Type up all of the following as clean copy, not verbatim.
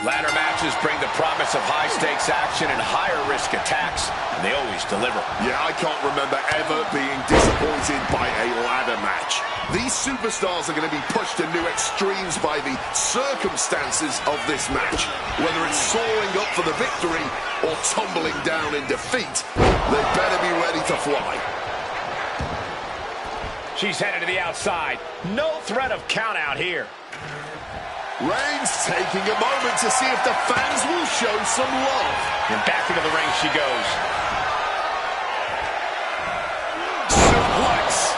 Ladder matches bring the promise of high-stakes action and higher-risk attacks, and they always deliver. Yeah, I can't remember ever being disappointed by a ladder match. These superstars are going to be pushed to new extremes by the circumstances of this match. Whether it's soaring up for the victory or tumbling down in defeat, they better be ready to fly. She's headed to the outside. No threat of count out here. Reigns taking a moment to see if the fans will show some love. And back into the ring she goes. Suplex.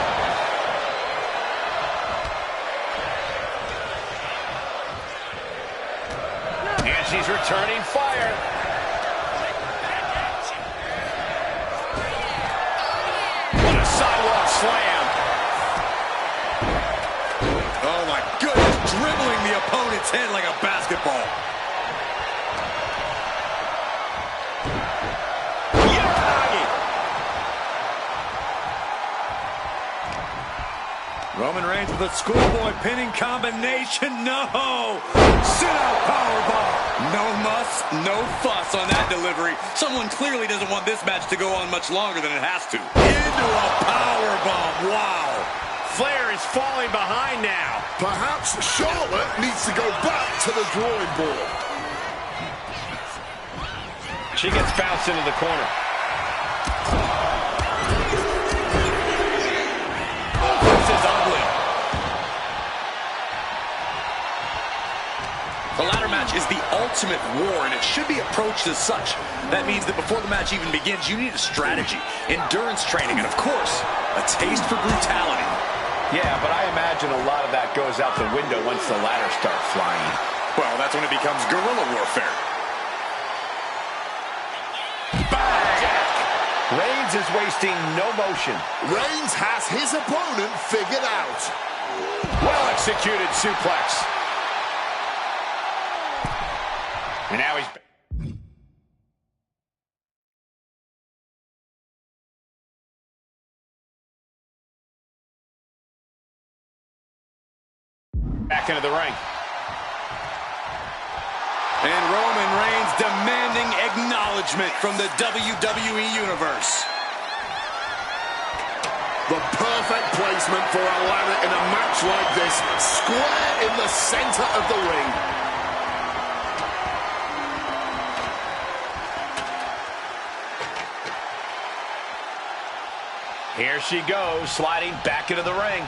And she's returning fire. What a sidewalk slam. Oh my goodness, dribbling the opponent's head like a basketball. Roman Reigns with a schoolboy pinning combination. No! Sit-out powerbomb. No muss, no fuss on that delivery. Someone clearly doesn't want this match to go on much longer than it has to. Into a powerbomb. Wow. Flair is falling behind now. Perhaps Charlotte needs to go back to the drawing board. She gets bounced into the corner. This is ugly. The ladder match is the ultimate war, and it should be approached as such. That means that before the match even begins, you need a strategy, endurance training, and of course, a taste for brutality. Yeah, but I imagine a lot of that goes out the window once the ladders start flying. Well, that's when it becomes guerrilla warfare. Bang! Reigns is wasting no motion. Reigns has his opponent figured out. Well-executed suplex. And now he's... back into the ring. And Roman Reigns demanding acknowledgement from the WWE Universe. The perfect placement for a ladder in a match like this, square in the center of the ring. Here she goes, sliding back into the ring.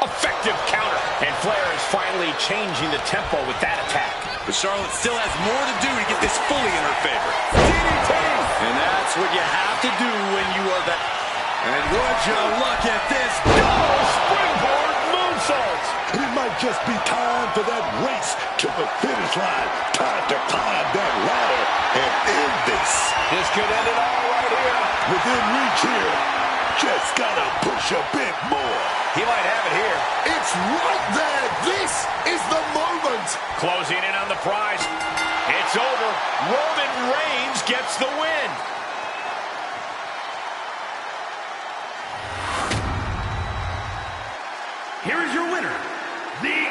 Effective counter. And Flair is finally changing the tempo with that attack. But Charlotte still has more to do to get this fully in her favor. DDT! And that's what you have to do when you are that. And would you look at this? Oh, springboard moonsault! It might just be time for that race to the finish line. Time to climb that ladder and end this. This could end it all right here. Within reach here. Just gotta push a bit more. He might have it here. It's right there. This is the moment. Closing in on the prize. It's over. Roman Reigns gets the win. Here is your winner, the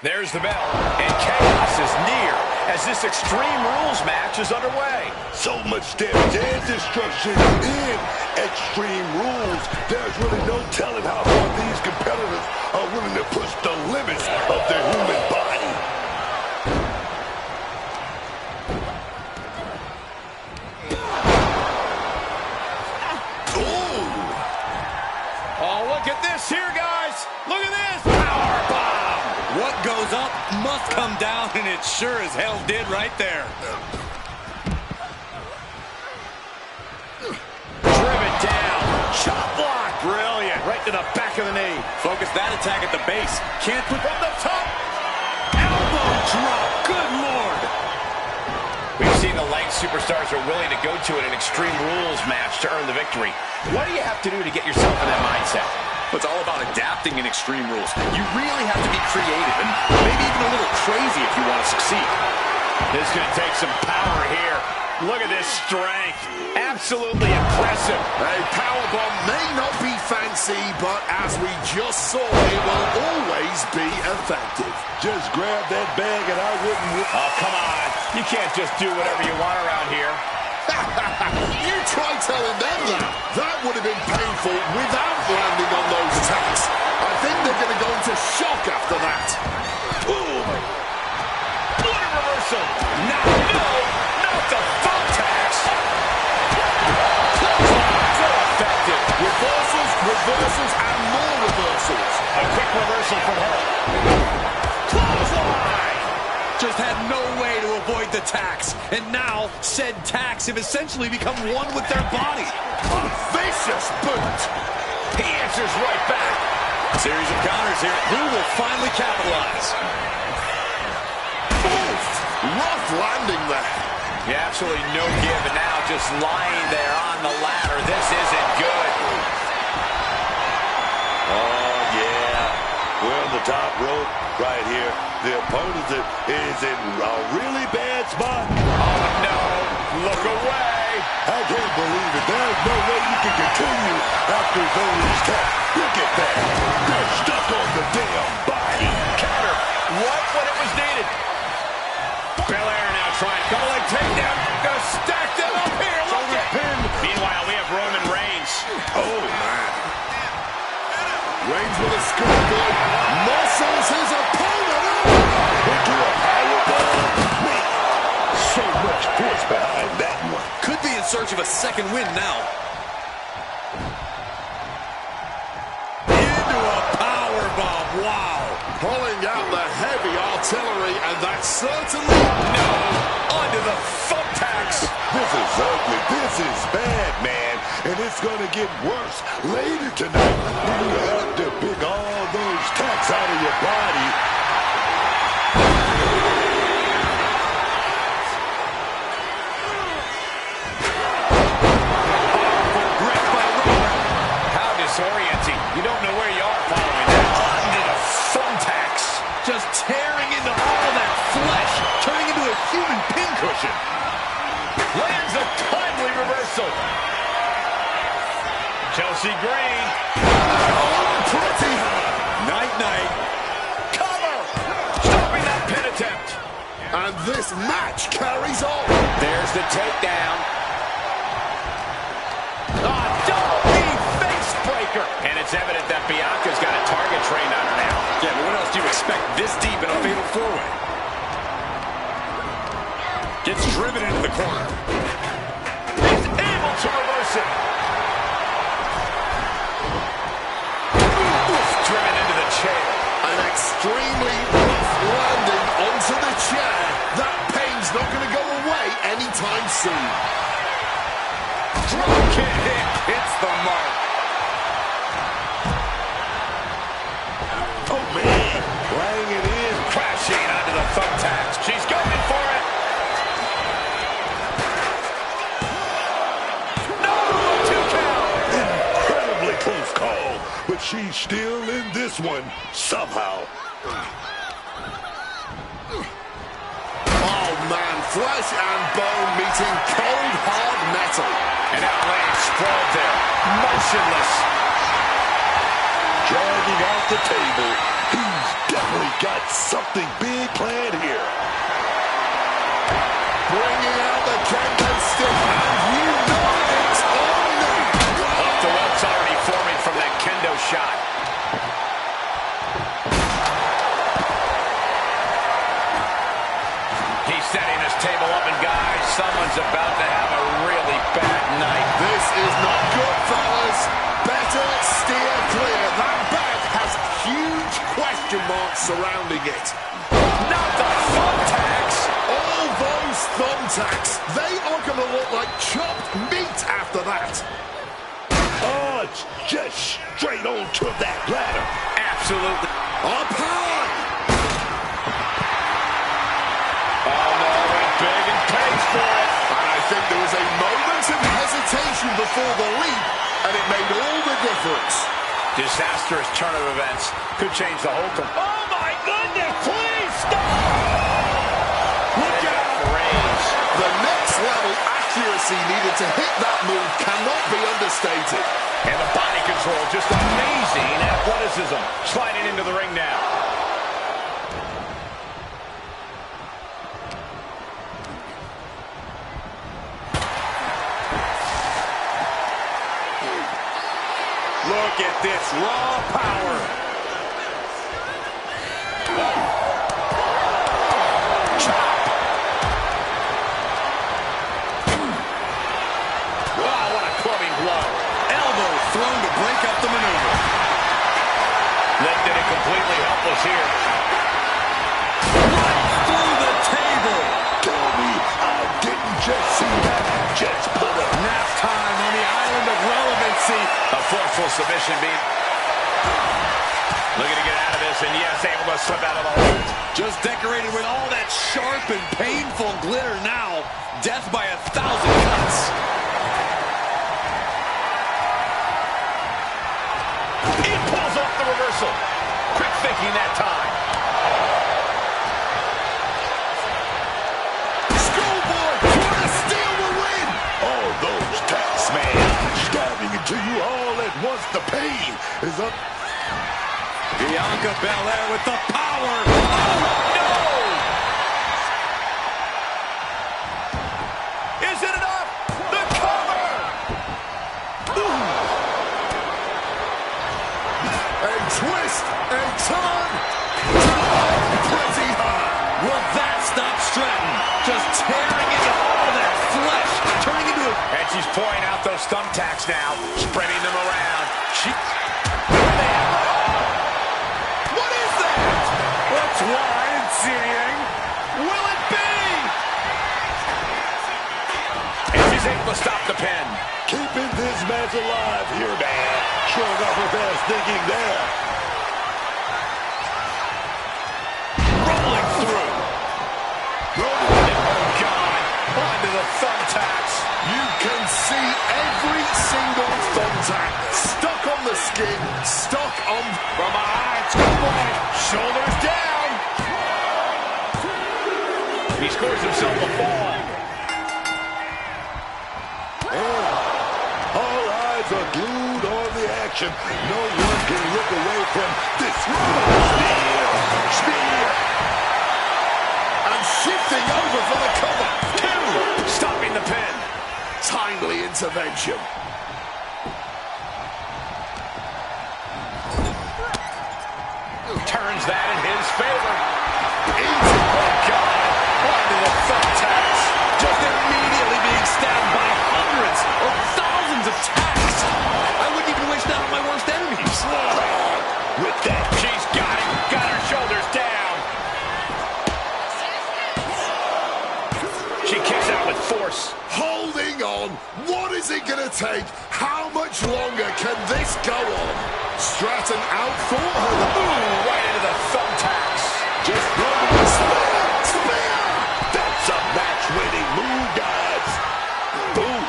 There's the bell, and chaos is near as this Extreme Rules match is underway. So much damage and destruction in Extreme Rules. There's really no telling how far these competitors are willing to push the limits of their human body. Oh, look at this here, guys. Look at this. Power bomb. What goes up must come down, and it sure as hell did right there. Driven down. Chop block. Brilliant. Right to the back of the knee. Focus that attack at the base. Can't put From the top. elbow drop. Good Lord. We've seen the lengths superstars are willing to go to in an Extreme Rules match to earn the victory. What do you have to do to get yourself in that mindset? It's all about adapting in Extreme Rules. You really have to be creative and maybe even a little crazy if you want to succeed. This is going to take some power here. Look at this strength. Absolutely impressive. A powerbomb may not be fancy, but as we just saw, it will always be effective. Just grab that bag and I wouldn't... Oh, come on. You can't just do whatever you want around here. You try telling them that. That would have been painful without landing on those attacks. I think they're going to go into shock after that. Boom. What a reversal. No, not the thumbtacks. So effective. Reversals, and more reversals. A quick reversal from her. Clothesline. Just had no way to avoid the tax. And now, said tax have essentially become one with their body. A vicious boot. He answers right back. Series of counters here. Who will finally capitalize? Oof. Rough landing there. Yeah, absolutely no give, and now just lying there on the ladder. This isn't good. Oh, yeah. We're on the top rope right here. The opponent is in a really bad spot. Oh, no. Look away. I can't believe it. There's no way you can continue after those taps. Look at that. They're stuck on the damn body. Counter. What when it was needed? Belair now trying. Double leg takedown. Gonna stack them up here. Look at him. Meanwhile, we have Roman Reigns. Oh, man. Reigns with a scoreboard. Muscles his opponent up. Into a powerbomb. Man, so much force behind that one. Could be in search of a second win now. Into a powerbomb. Wow. Pulling out the heavy artillery, and that's certainly No. Onto the thumbtacks. This is ugly. This is bad, man. And it's going to get worse later tonight. You have to pick all those tacks out of your body. How disorienting. You don't know where you are following that. Onto the thumbtacks. Just tearing into all that flesh, turning into a human pincushion. Lands a timely reversal. Chelsea Green. pretty hard. Night-night. Cover. Stopping that pin attempt. And this match carries on. There's the takedown. Double knee face breaker. And it's evident that Bianca's got a target trained on her now. Yeah, but what else do you expect this deep in a fatal four-way? Gets driven into the corner. He's able to reverse it. Driven into the chair. An extremely rough landing onto the chair. That pain's not going to go away anytime soon. Drop kick hit. Hits the mark. Oh, man. Laying it in. Crashing onto the thumbtacks. She's going for it. No! 2 count. Incredibly close call, but she's still in this one somehow. Oh, man. Flesh and bone meeting cold, hard metal. And now laying sprawled there. Motionless. Dragging out the table. He's definitely got something big planned here. Bringing out the kendo stick, and you know it's on now. Up to what's already forming from that kendo shot. He's setting his table up, and guys, someone's about to have a really bad night. This is not good, fellas. Better steer clear. That bag has huge question marks surrounding it. Not the thumbtacks. All those thumbtacks, they are going to look like chopped meat after that. Oh, it's just straight on to that ladder. Absolutely. Up high. Oh, no, went big and pays for it. And I think there was a moment of hesitation before the leap, and it made all the difference. Disastrous turn of events. Could change the whole... Oh, my goodness, please stop! Look out! Raise. The next level accuracy needed to hit that move cannot be understated. And the body control, just amazing athleticism. Sliding into the ring now. Look at this raw power. Chop. Wow, what a clubbing blow. Elbow thrown to break up the maneuver. Lifted it completely helpless here. Right through the table. Tell me I didn't just see that. Just put a Nap time on the island of relevancy. A forceful submission being... Looking to get out of this, and yes, able to slip out of the hold. Just decorated with all that sharp and painful glitter now. Death by 1,000 cuts. He pulls off the reversal. Quick thinking that time. Schoolboy trying to steal the win. all those tax man stabbing into you all at once. The pain is up. Bianca Belair with the power. Oh, no! Is it enough? The cover! A twist, a turn. Pretty hard. Will that stop Stratton? Just tearing into all that flesh, turning into a... And she's pouring out those thumbtacks now, spreading them around. What is that? What's wide seeing? Will it be? And she's able to stop the pin. Keeping this match alive here, man. Showing off her best thinking there. Rolling through. Oh, God. Onto the thumbtacks. You can see every single thumbtack stuck on the skin, stuck on... From behind, Schoolboy. Shoulders down. He scores himself a fall. All eyes are glued on the action. No one can look away from this. Spear. And shifting over for the cover. Two. Stopping the pin. Timely intervention. Turns that in his favor. Easy. Oh, God. Onto the thumbtacks. Just immediately being stabbed by hundreds or thousands of tacks. I wouldn't even wish that on my worst enemies. With that, She's got him. Got her shoulders down. She kicks out with force. Holding on. What is it going to take? How much longer can this go on? Stratton outthought her. Ooh, right into the thumbtacks. Just running. Spear. that's a match-winning move, guys. Boom.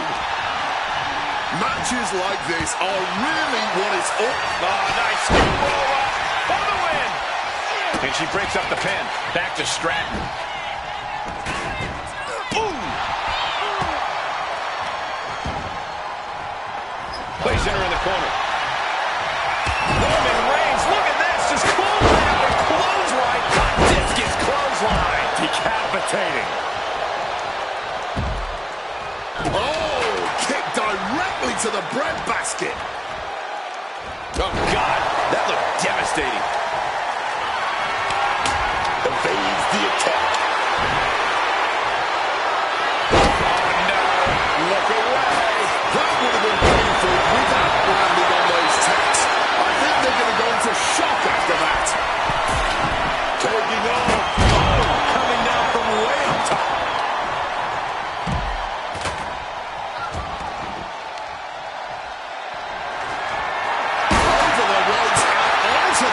Matches like this are really what it's all... Oh, nice scoop roll up for the win. And she breaks up the pin. Back to Stratton. Placing her in the corner. Roman Reigns, look at this, just closing out and closing.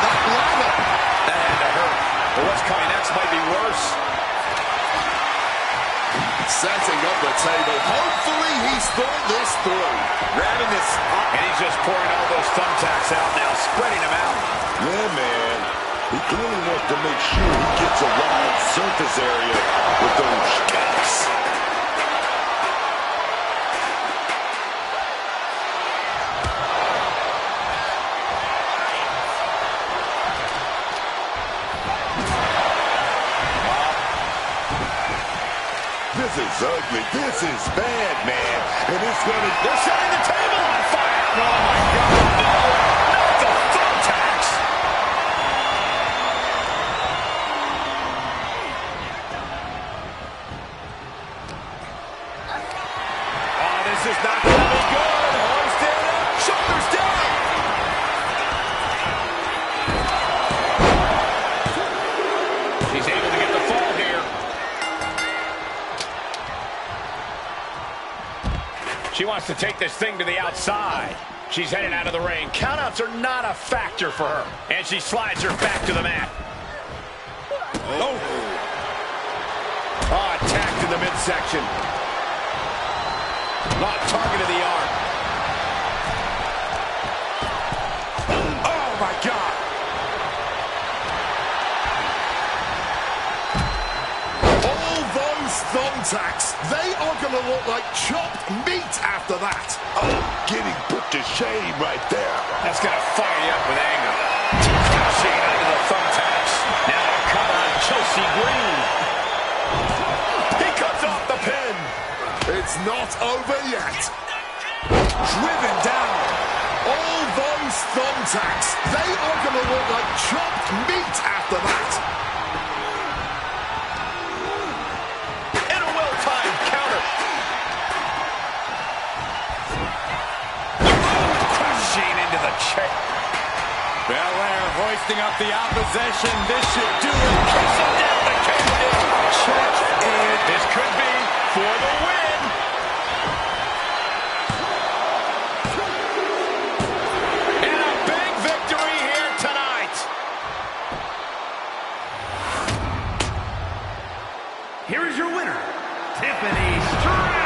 that ladder. That had to hurt. But what's coming next might be worse. Setting up the table. Hopefully he's thought this through. Grabbing this, and he's just pouring all those thumbtacks out now, spreading them out. Yeah, man. He clearly wants to make sure he gets a wide surface area with those shots. This is ugly. This is bad, man. And it's going to... They're setting the table on fire. Oh, my God. No, not the thumbtacks. Oh, this is not going to be good. Hoist it up. Shoulders down. He's able to get the fall here. She wants to take this thing to the outside. She's headed out of the ring. Countouts are not a factor for her. And she slides her back to the mat. Oh, attacked in the midsection. Not targeted the arm. Oh, my God. All those thumbtacks, they are going to look like chopped meat after that. Oh, getting put to shame right there. That's going to fire you up with anger. Crashing into the thumbtacks. Now a cover on Chelsea Green. He cuts off the pin. It's not over yet. Driven down. All those thumbtacks, they are going to look like chopped meat after that. And a well-timed counter. Crashing into the chair. Belair hoisting up the opposition. This should do it. Kissing down the cage. Check it. This could be for the win. And a big victory here tonight. Here is your winner, Tiffany Stratton.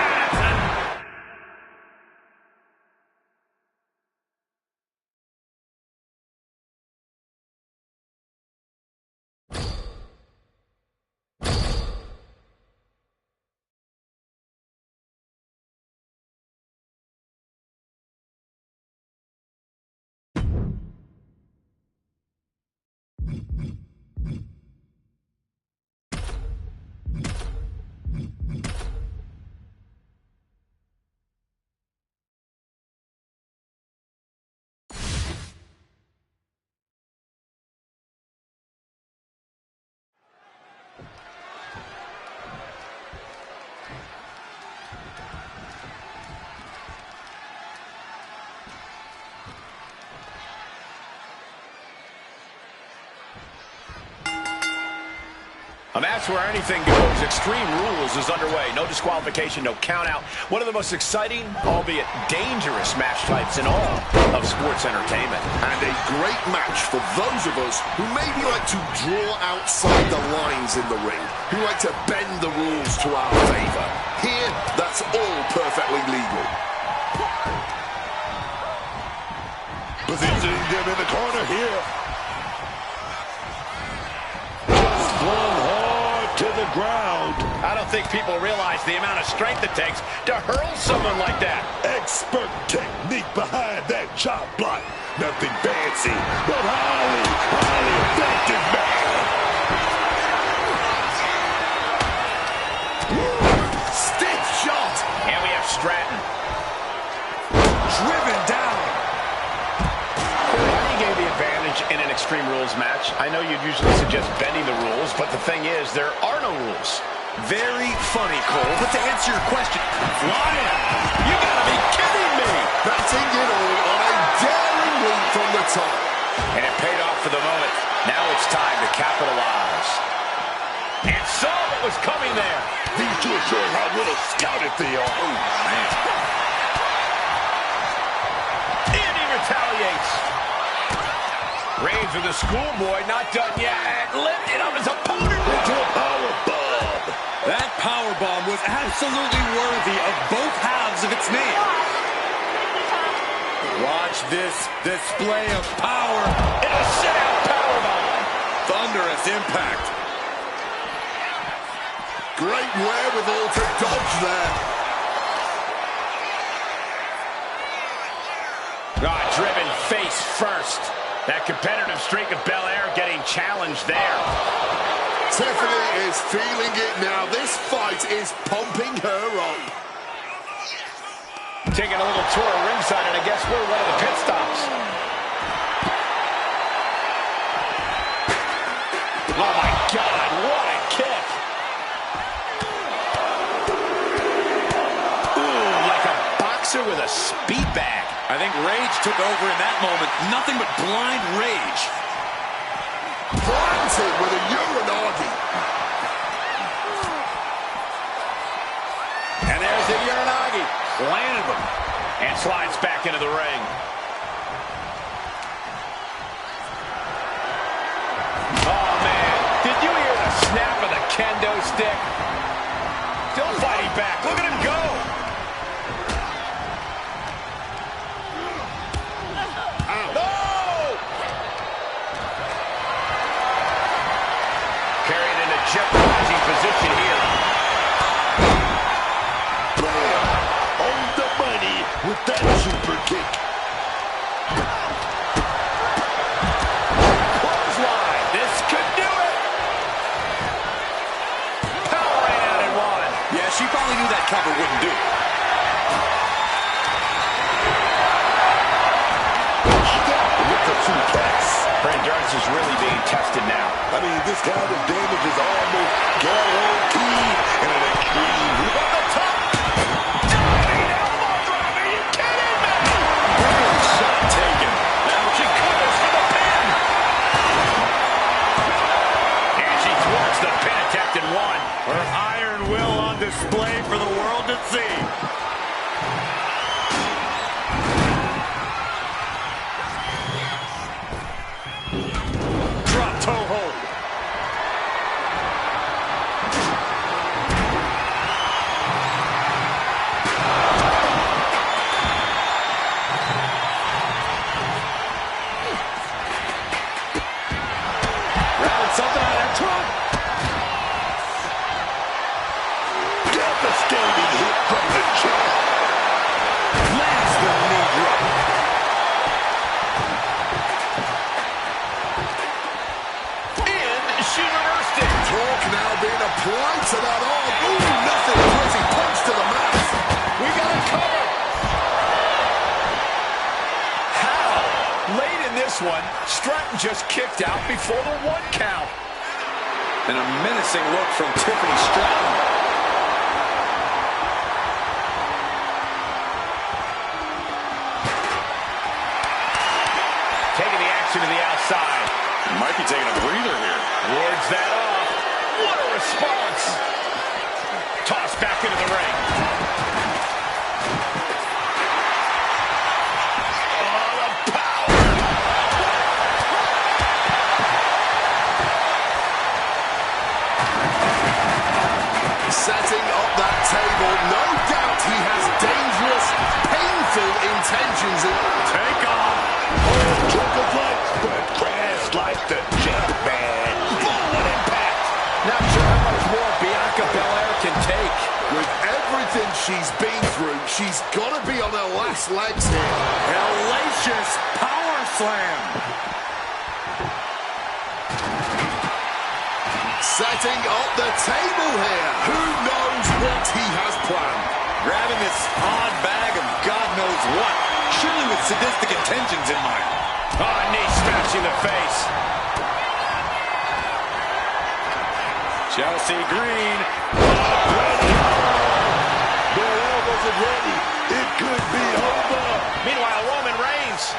A match where anything goes. Extreme Rules is underway. No disqualification, no count out. One of the most exciting, albeit dangerous match types in all of sports entertainment. And a great match for those of us who maybe like to draw outside the lines in the ring, who like to bend the rules to our favor. Here, that's all perfectly legal. Positioning them in the corner here. To the ground. I don't think people realize the amount of strength it takes to hurl someone like that. Expert technique behind that chop block. Nothing fancy, but highly effective, man. Stiff shot. And we have Stratton. Driven down. How do you gain the advantage in an Extreme Rules match? I know you'd usually suggest bending the rules, but the thing is, there are no rules. Very funny, Cole. But to answer your question, Flying! You gotta be kidding me! Batting it all on a daring leap from the top. And it paid off for the moment. Now it's time to capitalize. And saw what was coming there. These two are showing how little scouted they are. Oh, man. And he retaliates. Reigns with the schoolboy, not done yet. Lifted up his opponent. Into a powerbomb. That powerbomb was absolutely worthy of both halves of its name. Watch this display of power. And a sit-out powerbomb. Thunderous impact. Great wherewithal to dodge there. Driven face first. That competitive streak of Belair getting challenged there. Tiffany is feeling it now. This fight is pumping her up. Taking a little tour of ringside, and I guess we're one of the pit stops. Oh, my God, what a kick. Ooh, like a boxer with a speed bag. I think rage took over in that moment. Nothing but blind rage. Planted with a Uranagi. And there's the Uranagi. Landed him. And slides back into the ring. Oh, man. Did you hear the snap of the kendo stick? Still fighting back. Look at him go. Jeopardizing position here. Bam! On the money with that super kick. Clothesline. This could do it. Power out and one. Yeah, she probably knew that cover wouldn't do. Stop with the suplex. Her endurance is really being tested now. I mean, this kind of damage is almost guaranteed in an extreme. From the top. Diving elbow drop. Are you kidding me? Brilliant shot taken. Now she covers for the pin. And she thwarts the pin attempt in one. Her iron will on display for the world to see. Drop toe hold. Something out of that trunk. Devastating hit from the champ. Lands the knee drop. And she reversed it. Torque now being applied to that arm. Ooh, nothing pretty. Punch to the mouth. We got a cover. How? Late in this one, Stratton just kicked out before the 1 count. And a menacing look from Tiffany Stratton. Taking the action to the outside. Might be taking a breather here. Wards that off. What a response. Tossed back into the ring. Oh, the power. Setting up that table. No doubt he has dangerous, painful intentions in mind. Take off. Triple flight, but crash like the jump man. Bullet impact. Not sure how much more Bianca Belair can take. With everything she's been through, she's got to be on her last legs here. Hellacious power slam. Setting up the table here. Who knows what he has planned? Grabbing this odd bag of God knows what. Surely with sadistic intentions in mind. Oh, knee smashing the face. Chelsea Green. Belair wasn't ready. It could be over. Meanwhile, Roman Reigns.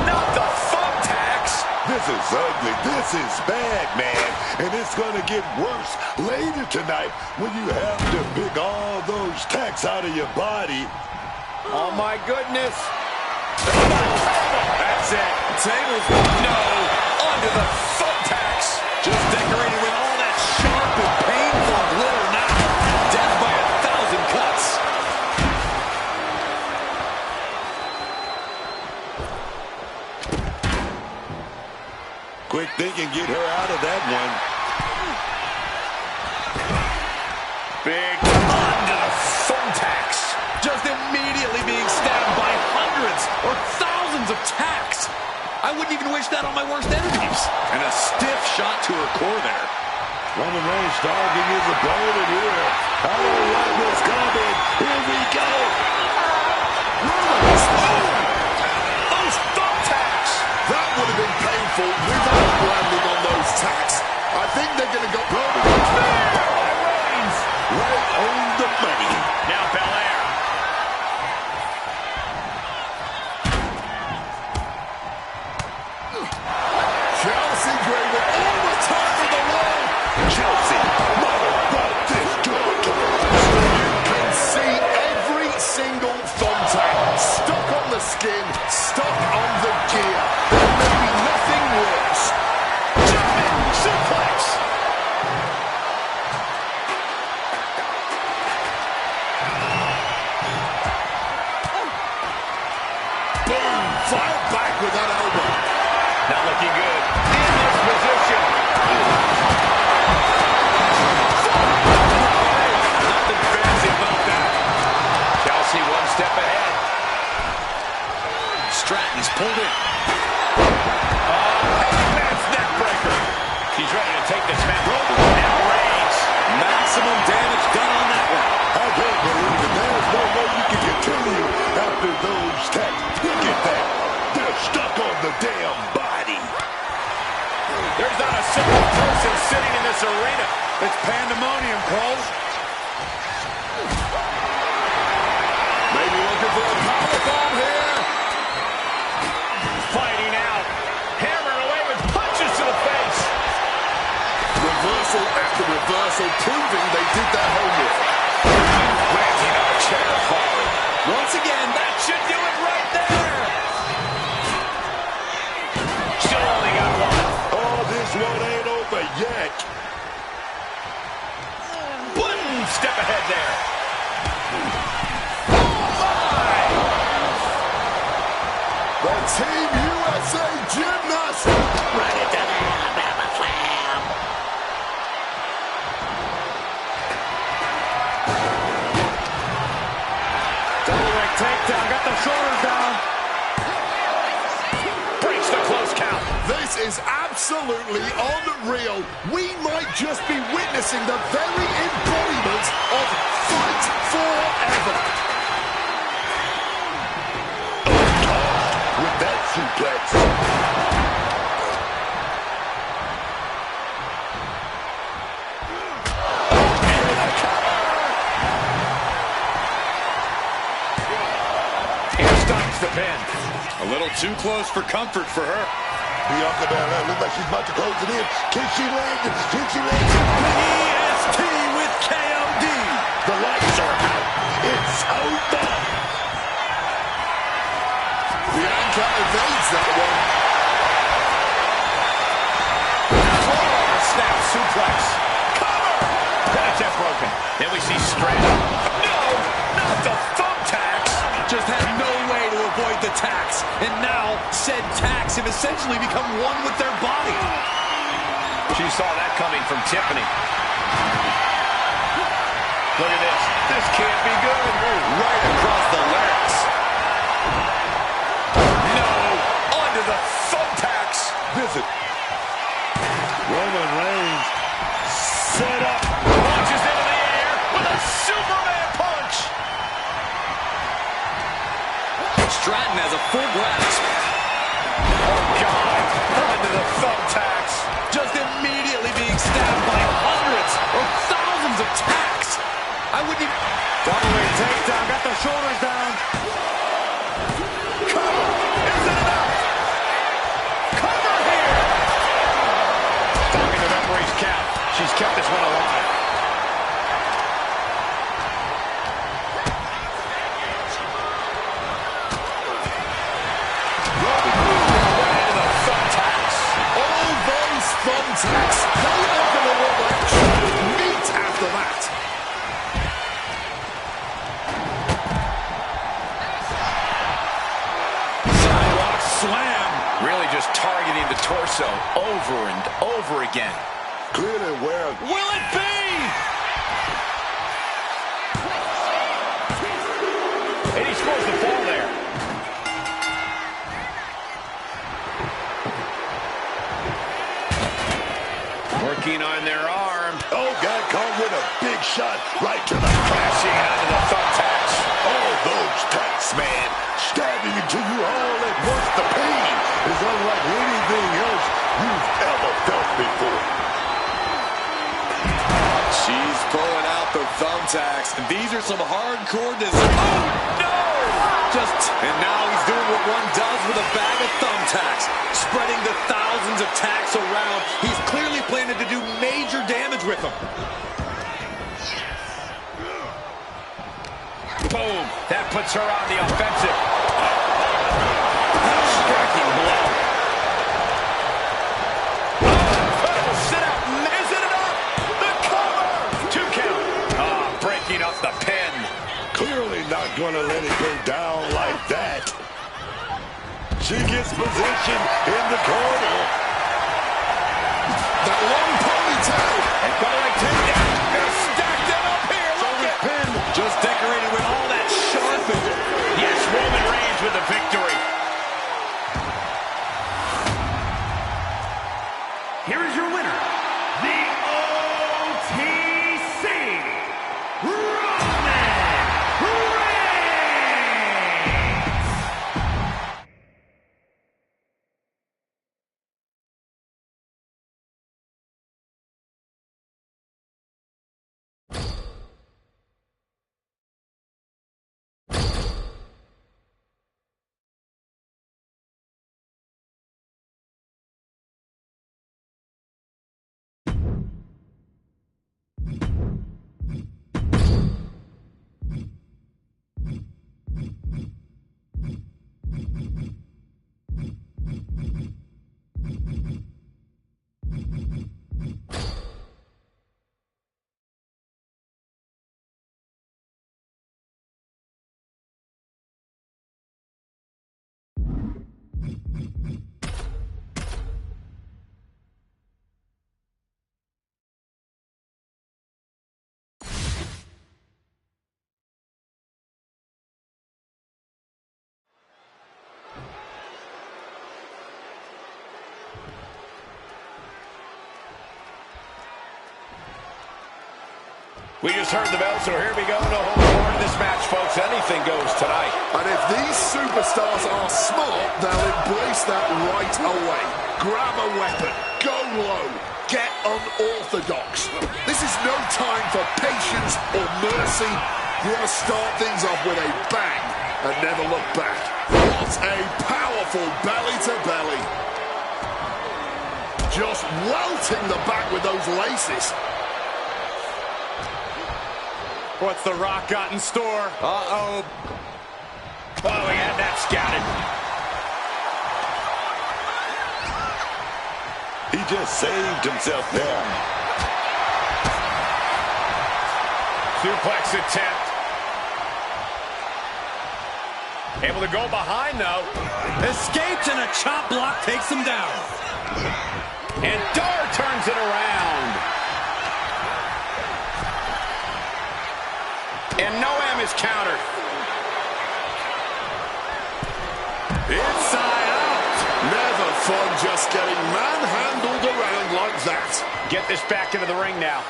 Not the thumbtacks. This is ugly. This is bad, man. And it's going to get worse later tonight when you have to pick all those tacks out of your body. Oh, my goodness. That's it. Tables. No. Onto the thumbtacks. Just decorated with all that sharp and painful glitter now. Death by 1,000 cuts. Quick thinking, get her out of that one. Big onto the thumbtacks. Just immediately being stabbed by hundreds or thousands of tacks. I wouldn't even wish that on my worst enemies. And a stiff shot to her core there. Roman Reigns starting his opponent here. I don't like this coming. Here we go. Those thumbtacks. That would have been painful without landing on those tacks. I think they're going to go Roman Reigns. Right on the money. Now Belair. Chelsea Gray with all the time in the world. Chelsea, mother brought this good. You can see every single thumbtack stuck on the skin, stuck on the gear. There may be nothing worse. Jumping suplex. Boom! Fight back with that elbow. Not looking good. In this position. Nothing fancy about that. Chelsea one step ahead. Stratton's pulled in. That's neck breaker. She's ready to take this match. Now Reigns. Maximum damage done on that one. I can't believe it. There's no way you can continue after those tacks. Look at that. They're stuck on the damn body. There's not a single person sitting in this arena. It's pandemonium, Cole. Maybe looking for a powerbomb here. Fighting out. Hammering away with punches to the face. Reversal after reversal, proving they did their homework. Planting a chair forward. Once again, That should do it right there. Still only got one. Oh, this one ain't over yet. One step ahead there. The Team USA gymnast. Ready to the Alabama Slam. double leg takedown, got the shoulders down. Breaks the close count. This is absolutely unreal. We might just be witnessing the very embodiment of Fight Forever. With that suplex. Here stops the pin. A little too close for comfort for her. Bianca Belair looks like she's about to close it in. Can she land it? Can she land it? EST with KOD. The lights are out. It's over. Bianca evades that one. Snap suplex. Cover. Penitent broken. Then we see Stratton. No, not the thumbtacks. Just had no way to avoid the tacks. And now, said tacks have essentially become one with their body. She saw that coming from Tiffany. Look at this. This can't be good. Right across the larynx. No. Onto the thumbtacks. Visit. Roman Reigns set up. Launches into the air with a Superman punch. Stratton has a full grasp. Oh, God. Onto the thumbtacks. Just immediately being stabbed by hundreds or thousands of tacks. I wouldn't even... Double leg takedown, got the shoulders down. Cover. Is it enough? Cover here. Talking to referee's count. She's kept this one alive. thumbtacks. They are going to look like chopped meat after that. Sidewalk slam. Really just targeting the torso over and over again. Clearly where... Will it be? And he scores the fall there. Working on their arm. Oh, got caught with a big shot right to the Crashing onto the thumbtacks. Oh, those tacks, man. Stabbing into you all at once. The pain is unlike anything else you've ever felt before. She's pulling out the thumbtacks. These are some hardcore design. Oh, no! And now he's doing what one does with a bag of thumbtacks, spreading the thousands of tacks around. He's clearly planning to do major damage with them. Boom. That puts her on the offensive. Striking blow. Oh, sit out. Is it enough? The cover. 2 count. Breaking up the pin. Clearly not going to let it go down like that. She gets position in the corner. That long ponytail. And going like takedown. Gonna stack them up here. Look at Pin just decorated with all that sharpened. Yes, Roman Reigns with the victory. Here is your winner, the OTC Roman Reigns. We just heard the bell, so here we go. No holds barred in this match, folks. Anything goes tonight. And if these superstars are smart, they'll embrace that right away. Grab a weapon, go low, get unorthodox. This is no time for patience or mercy. You want to start things off with a bang and never look back. What a powerful belly-to-belly. Just welting the back with those laces. What's The Rock got in store? Uh-oh. Oh, he had that scouted. He just saved himself there. Suplex attempt. Able to go behind, though. Escapes and a chop block takes him down. And Dar turns it around. And Noam is countered. Inside out. Never fun just getting manhandled around like that. Get this back into the ring now.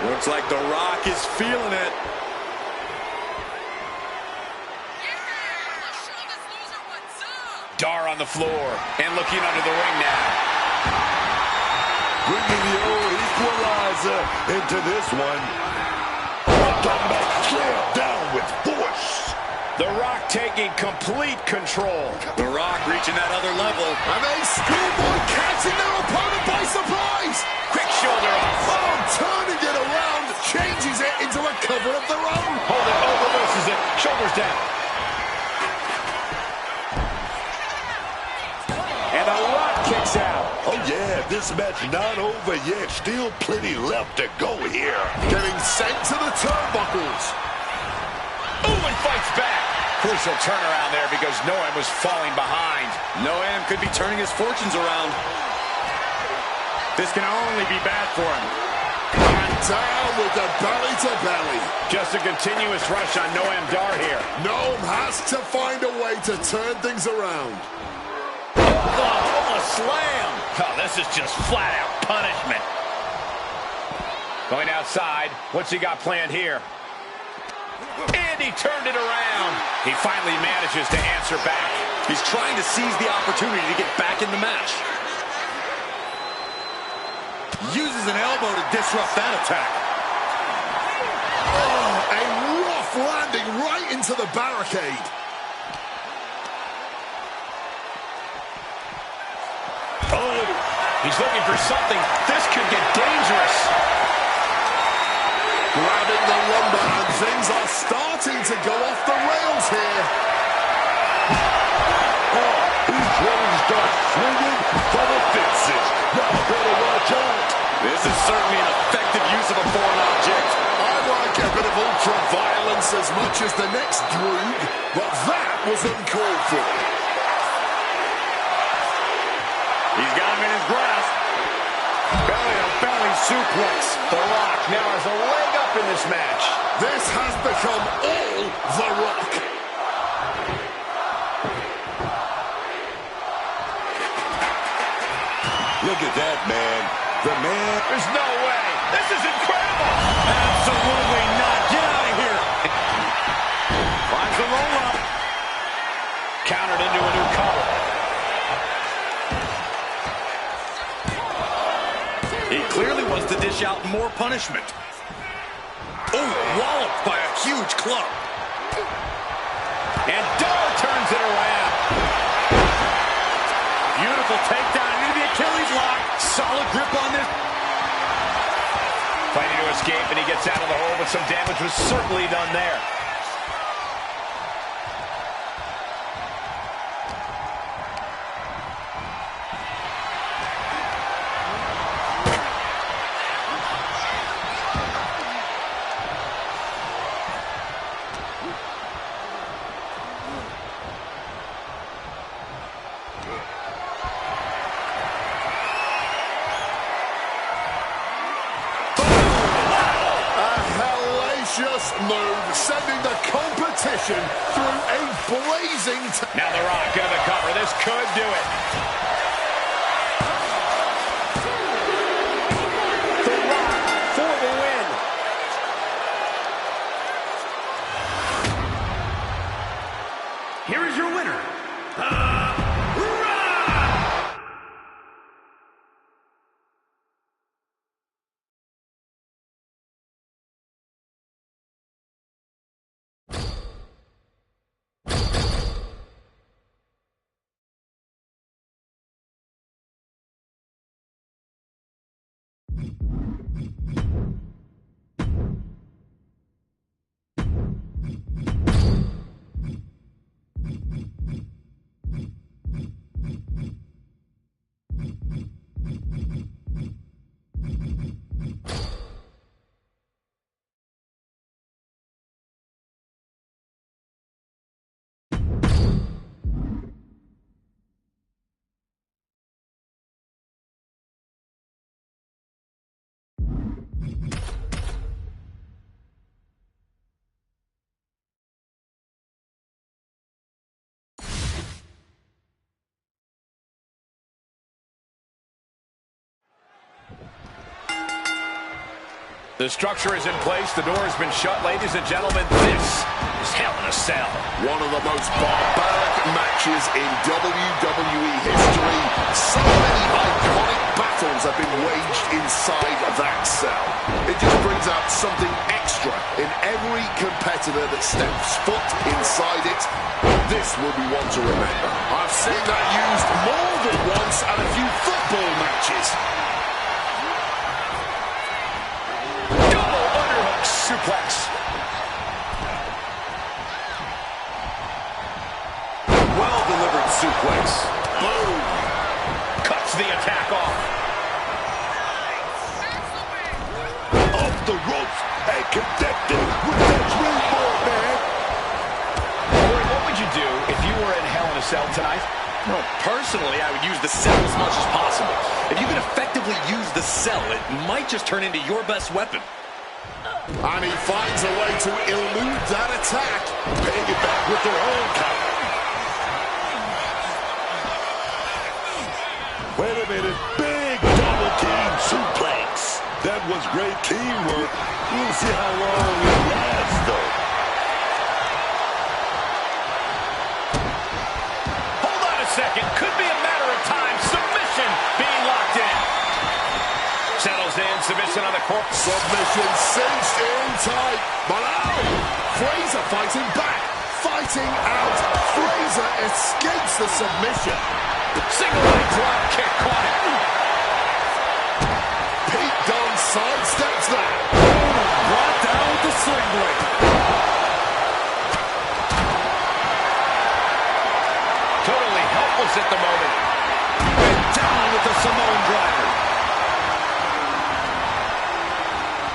Looks like The Rock is feeling it. Dar on the floor and looking under the ring now. Bringing the old equalizer into this one. Talking about slam down with force. The Rock taking complete control. The Rock reaching that other level. And a schoolboy catching their opponent by surprise. Quick shoulder off. Oh, turning it around, changes it into a cover of their own. Hold it, oh, reverses it. Shoulders down. that this match not over yet. Still plenty left to go here. Getting sent to the turnbuckles. Ooh, and fights back. Crucial turnaround there because Noam was falling behind. Noam could be turning his fortunes around. This can only be bad for him. And down with the belly to belly. Just a continuous rush on Noam Dar here. Noam has to find a way to turn things around. Oh, a slam. Oh, this is just flat-out punishment. Going outside. What's he got planned here? And he turned it around. He finally manages to answer back. He's trying to seize the opportunity to get back in the match. Uses an elbow to disrupt that attack. Oh, a rough landing right into the barricade. Oh, he's looking for something. This could get dangerous. Grabbing the lumber, and things are starting to go off the rails here. Oh, he's ready to start swinging for the fences. Y'all better watch out. This is certainly an effective use of a foreign object. I like a bit of ultra-violence as much as the next droog, but that was uncalled for. He's got him in his grasp. Belly-to-belly suplex. The Rock now has a leg up in this match. This has become all The Rock. Look at that, man. The man... There's no way. This is incredible. Absolutely not. Get out of here. Finds the roll-up. Countered into a new cover. He clearly wants to dish out more punishment. Oh, walloped by a huge club. And Dar turns it around. Beautiful takedown into the Achilles lock. Solid grip on this. Fighting to escape, and he gets out of the hole, but some damage was certainly done there. Move, sending the competition through a blazing... Now The Rock into the cover. This could do it. The Rock for the win. Here is your winner, The Rock! The structure is in place. The door has been shut. Ladies and gentlemen, this is Hell in a Cell. One of the most barbaric matches in WWE history. So many iconic battles have been waged inside that cell. It just brings out something extra in every competitor that steps foot inside it. This will be one to remember. I've seen that used more than once at a few football matches. Suplex. Well-delivered suplex. Boom. Cuts the attack off. the ropes and connected with that dream board, man. Corey, what would you do if you were in Hell in a Cell tonight? Well, personally, I would use the cell as much as possible. If you can effectively use the cell, it might just turn into your best weapon. And he finds a way to elude that attack. Paying it back with their own counter. Wait a minute. Big double team suplex. That was great teamwork. We'll see how long it lasts, though. Hold on a second. Could be a matter of time. Submission being locked in. Settles in. Submission on the corpse. Submission cinched in tight. But oh! Fraser fighting back. Fighting out. Fraser escapes the submission. Single leg drop kick caught him. Pete Dunne sidesteps that. Brought down with the sling blade. Totally helpless at the moment. Went down with the Samoan driver.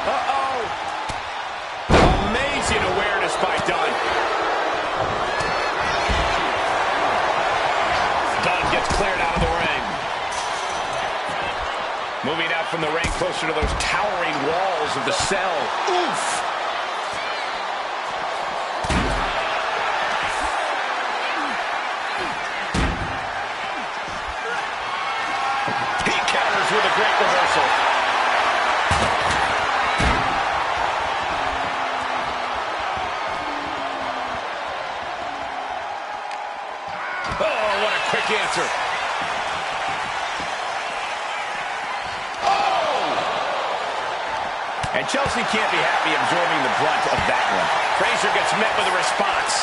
Uh-oh. Amazing awareness by Dunne. Dunne gets cleared out of the ring. Moving out from the ring closer to those towering walls of the cell. Oof! He counters with a great reversal. Oh, what a quick answer. And Chelsea can't be happy absorbing the brunt of that one. Fraser gets met with a response.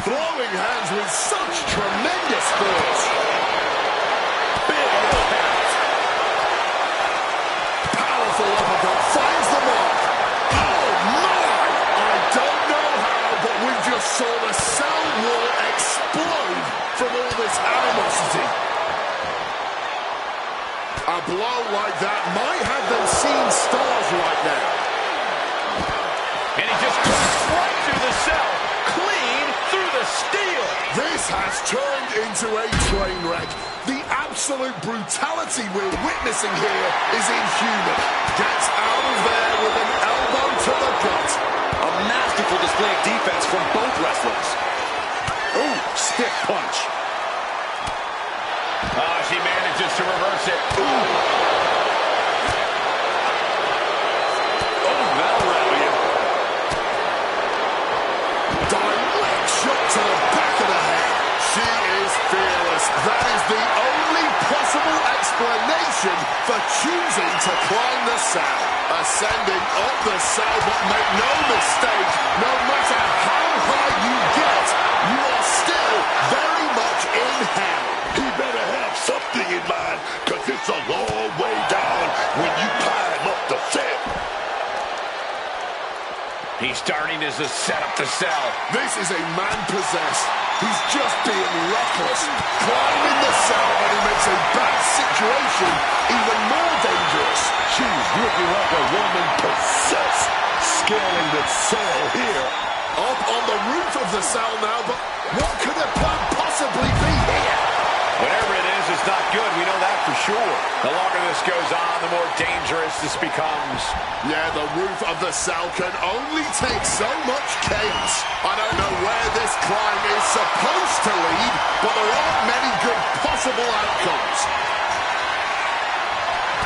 Throwing hands with such tremendous force. Big impact. Powerful uppercut finds the mark. Oh my! I don't know how, but we just saw the cell wall explode from all this animosity. A blow like that might have them seeing stars right now. And he just cuts right through the cell. Clean through the steel. This has turned into a train wreck. The absolute brutality we're witnessing here is inhuman. Gets out of there with an elbow to the gut. A masterful display of defense from both wrestlers. Ooh, stiff punch. Oh, she manages to reverse it. Ooh. Oh, that'll rattle you. Direct shot to the back of the head. She is fearless. That is the only possible explanation for choosing to climb the cell. Ascending up the cell, but make no mistake, no matter how high you get, you are still very much in hell. He better have something in mind, because it's a long way down when you climb up the cell. He's starting as a setup to sell. This is a man possessed. He's just being reckless. Climbing the cell, and he makes a bad situation even more dangerous. She's looking like a woman possessed. Scaling the cell here. Up on the roof of the cell now, but what could the plan possibly be here? Whatever it is, it's not good. We know that for sure. The longer this goes on, the more dangerous this becomes. Yeah, the roof of the cell can only take so much chaos. I don't know where this climb is supposed to lead, but there aren't many good possible outcomes.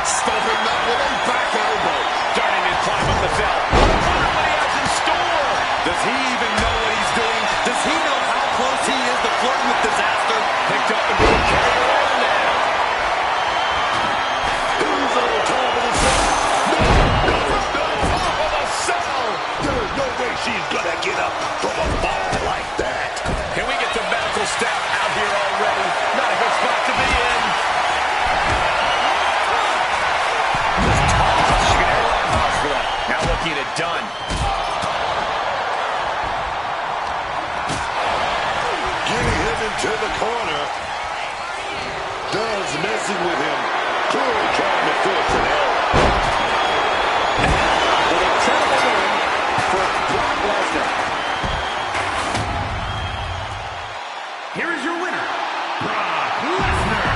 Stopping that with a back elbow. Starting to climb up the cell. I wonder what he has in store. Does he even know what he's doing? Does he know how close he is to flirting with disaster? Picked up and being carried around now. Who's on top of the cell? Top of the cell. There's no way she's gonna get up from a fall like that. Can we get the medical staff out here already? Not a good spot to be in. Now looking at Dunne. Getting him into the corner. Dunne's messing with him. clearly trying to force an error. An incredible win for Brock Lesnar. Here is your winner, Brock Lesnar.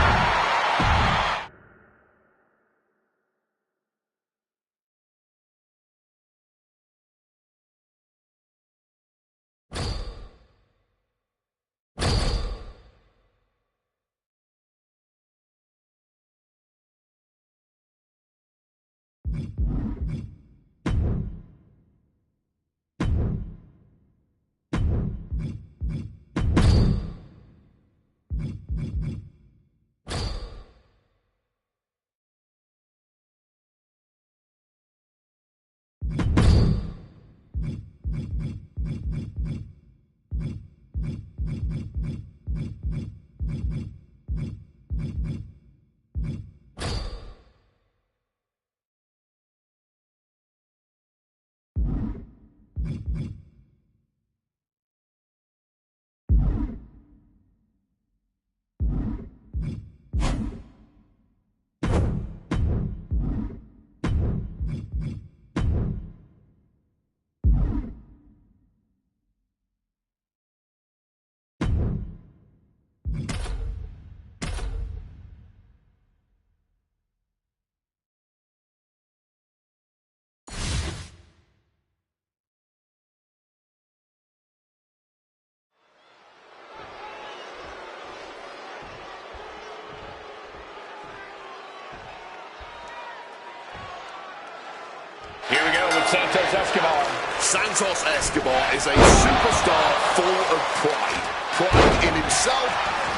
Here we go with Santos Escobar. Santos Escobar is a superstar full of pride. Pride in himself,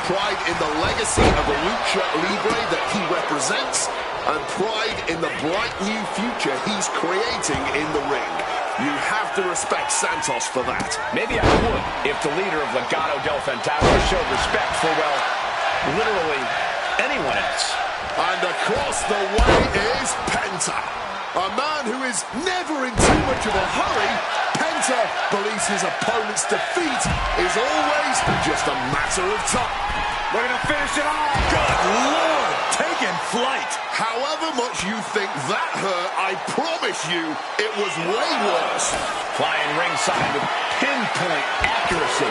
pride in the legacy of the Lucha Libre that he represents, and pride in the bright new future he's creating in the ring. You have to respect Santos for that. Maybe I would if the leader of Legado del Fantasma showed respect for, well, literally anyone else. And across the way is Penta. A man who is never in too much of a hurry. Penta believes his opponent's defeat is always just a matter of time. Looking to finish it off. Good Lord, taking flight. However much you think that hurt, I promise you it was way worse. Flying ringside with pinpoint accuracy.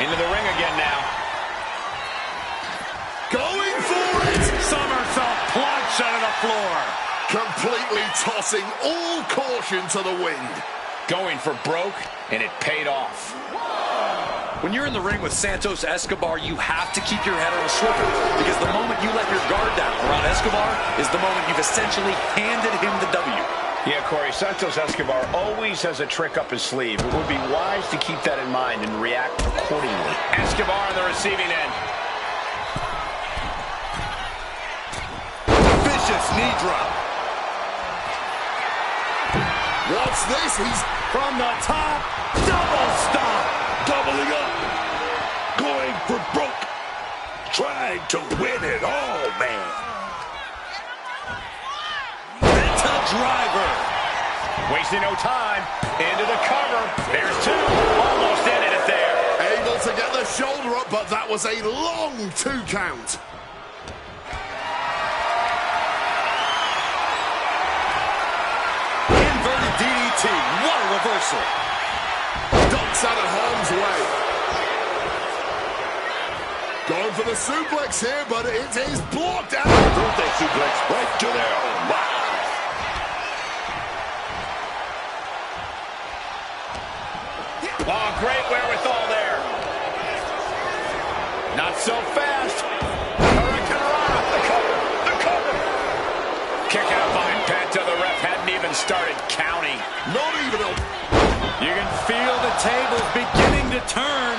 Into the ring again now. Going for it. Somersault plunge onto the floor. Completely tossing all caution to the wind. Going for broke, and it paid off. When you're in the ring with Santos Escobar, you have to keep your head on a swivel, because the moment you let your guard down around Escobar is the moment you've essentially handed him the W. Yeah, Corey, Santos Escobar always has a trick up his sleeve. It would be wise to keep that in mind and react accordingly. Escobar on the receiving end. Vicious knee drop. What's this? He's From the top, double stomp. Doubling up. Going for broke. Trying to win it all, man. Penta driver. Wasting no time. Into the cover. There's two. Almost ended it there. able to get the shoulder up, but that was a long 2 count. Inverted DDT. What a reversal. Ducks out of harm's way. Going for the suplex here, but it is blocked out. Birthday suplex right to their own. Wow. Oh, great wherewithal there. Not so fast. Hurricane Rana. The cover. The cover. Kick out by Penta. The ref hadn't even started counting. Not even a... You can feel the tables beginning to turn.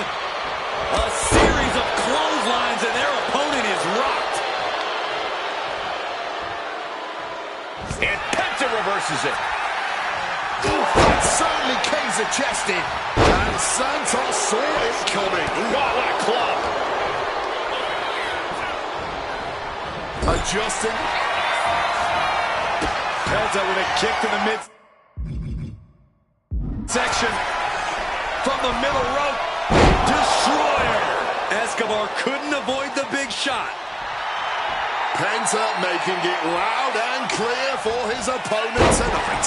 A series of clotheslines and their opponent is rocked. And Penta reverses it. Oof, that certainly Kaiser-chested. And Santos saw it coming. Oh, what a club. Adjusting. Penta with a kick to the mid section. From the middle rope. Destroyer. Escobar couldn't avoid the big shot. Penta making it loud and clear for his opponent tonight.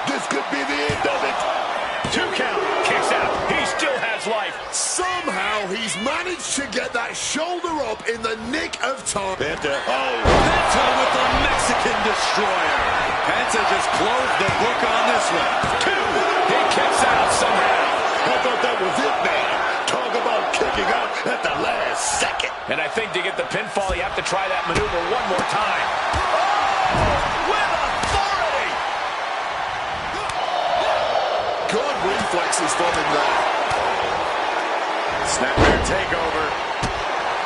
This could be the end of it. 2 count. Kicks out. He still has life. Somehow he's managed to get that shoulder up in the nick of time. Penta. Oh, Penta with the Mexican Destroyer. Penta just closed the book on this one. 2. He kicks out somehow. I thought that was it, man. Talk about kicking out at the last second. And I think to get the pinfall, you have to try that maneuver one more time. Oh, with authority. Good reflexes from him there. Snapmare takeover.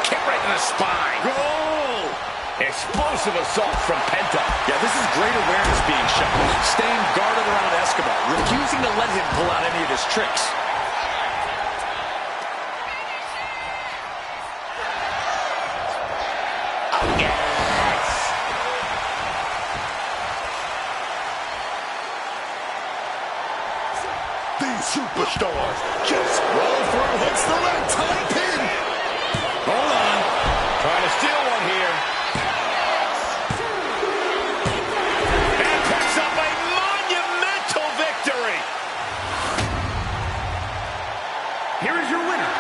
Kick right in the spine. Goal! Explosive assault from Penta. Yeah, this is great awareness being shown. Staying guarded around Escobar, refusing to let him pull out any of his tricks. These superstars just Roll through, hits the leg, tight pin. Hold on. Trying to steal one here. And picks up a monumental victory. Here is your winner,